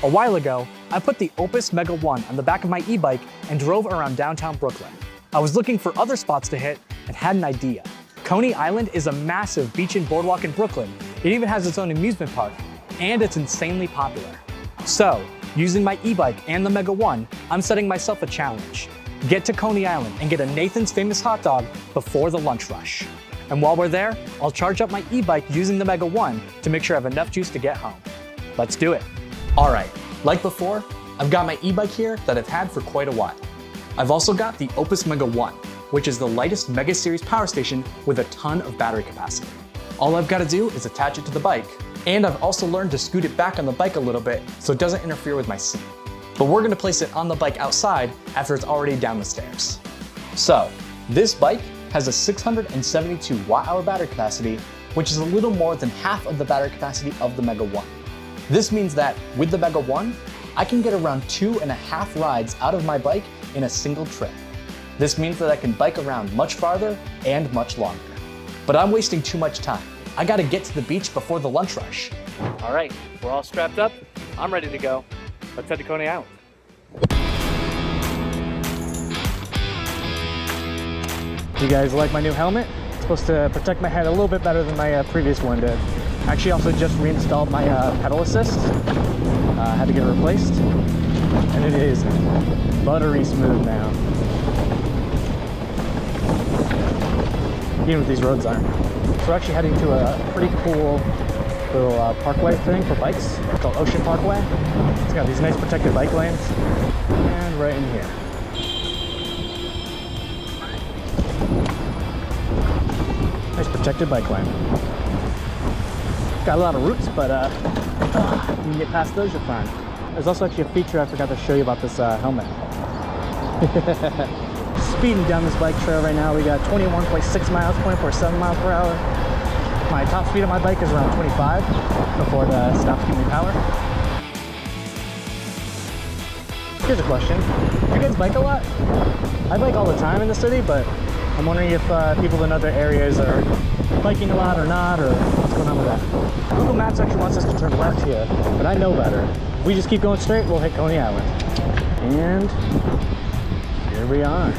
A while ago, I put the OUPES Mega 1 on the back of my e-bike and drove around downtown Brooklyn. I was looking for other spots to hit and had an idea. Coney Island is a massive beach and boardwalk in Brooklyn. It even has its own amusement park, and it's insanely popular. So, using my e-bike and the Mega 1, I'm setting myself a challenge. Get to Coney Island and get a Nathan's Famous hot dog before the lunch rush. And while we're there, I'll charge up my e-bike using the Mega 1 to make sure I have enough juice to get home. Let's do it. All right, like before, I've got my e-bike here that I've had for quite a while. I've also got the OUPES Mega 1, which is the lightest Mega Series power station with a ton of battery capacity. All I've got to do is attach it to the bike, and I've also learned to scoot it back on the bike a little bit so it doesn't interfere with my seat. But we're gonna place it on the bike outside after it's already down the stairs. So, this bike has a 672 watt-hour battery capacity, which is a little more than half of the battery capacity of the Mega 1. This means that with the Mega 1, I can get around 2.5 rides out of my bike in a single trip. This means that I can bike around much farther and much longer. But I'm wasting too much time. I gotta get to the beach before the lunch rush. All right, we're all strapped up. I'm ready to go. Let's head to Coney Island. You guys like my new helmet? It's supposed to protect my head a little bit better than my previous one did. I actually also just reinstalled my pedal assist. Had to get it replaced. And it is buttery smooth now. Even what these roads are. So we're actually heading to a pretty cool little parkway thing for bikes called Ocean Parkway. It's got these nice protected bike lanes. And right in here. Nice protected bike lane. Got a lot of routes, but you can get past those, you're fine. There's also actually a feature I forgot to show you about this helmet. Speeding down this bike trail right now, we got 21.6 miles, 24.7 miles per hour. My top speed on my bike is around 25 before it stops giving me power. Here's a question. Do you guys bike a lot? I bike all the time in the city, but I'm wondering if people in other areas are biking a lot or not, or what's going on with that. Google Maps actually wants us to turn left here, but I know better. If we just keep going straight, we'll hit Coney Island. And here we are.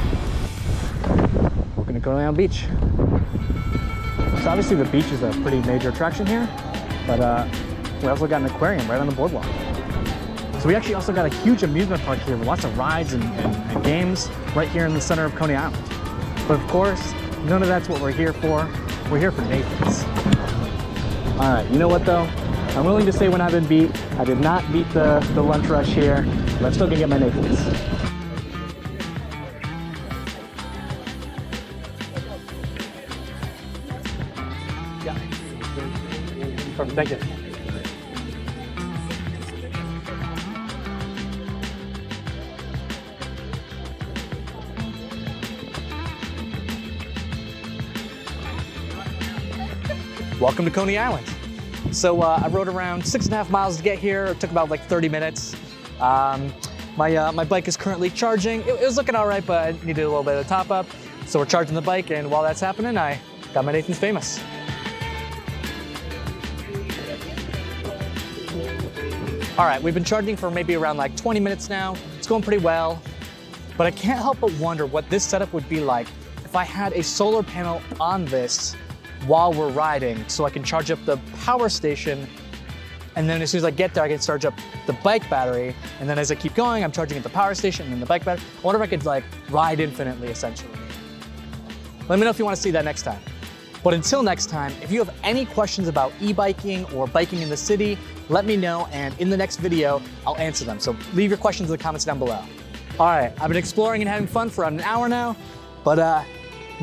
Walking to Coney Island Beach. So obviously the beach is a pretty major attraction here, but we also got an aquarium right on the boardwalk. So we actually also got a huge amusement park here with lots of rides and games right here in the center of Coney Island. But of course, none of that's what we're here for. We're here for Nathan's. All right, you know what though? I'm willing to say when I've been beat, I did not beat the lunch rush here, but I'm still gonna get my Nathan's. Yeah. Perfect, thank you. Welcome to Coney Island. So I rode around 6.5 miles to get here. It took about like 30 minutes. My bike is currently charging. It was looking all right, but I needed a little bit of top up. So we're charging the bike, and while that's happening, I got my Nathan's Famous. All right, we've been charging for maybe around like 20 minutes now. It's going pretty well, but I can't help but wonder what this setup would be like if I had a solar panel on this while we're riding, so I can charge up the power station, and then as soon as I get there, I can charge up the bike battery, and then as I keep going, I'm charging at the power station and then the bike battery. I wonder if I could like ride infinitely, essentially. Let me know if you want to see that next time. But until next time, if you have any questions about e-biking or biking in the city, let me know, and in the next video, I'll answer them. So leave your questions in the comments down below. All right, I've been exploring and having fun for around an hour now, but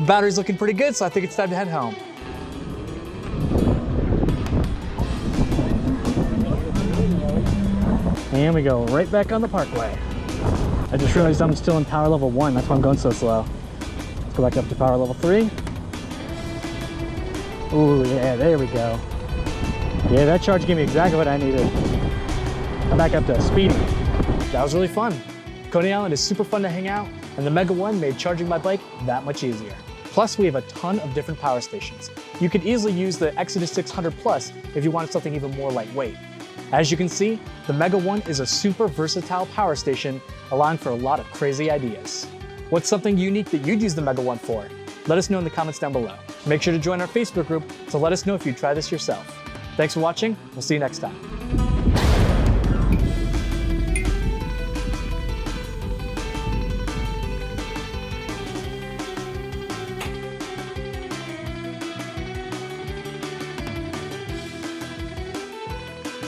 battery's looking pretty good, so I think it's time to head home. And we go right back on the parkway. I just realized I'm still in power level 1, that's why I'm going so slow. Let's go back up to power level 3. Ooh, yeah, there we go. Yeah, that charge gave me exactly what I needed. I'm back up to speeding. That was really fun. Coney Island is super fun to hang out, and the Mega 1 made charging my bike that much easier. Plus, we have a ton of different power stations. You could easily use the Exodus 600 Plus if you wanted something even more lightweight. As you can see, the Mega One is a super versatile power station, allowing for a lot of crazy ideas. What's something unique that you'd use the Mega One for? Let us know in the comments down below. Make sure to join our Facebook group to let us know if you'd try this yourself. Thanks for watching. We'll see you next time.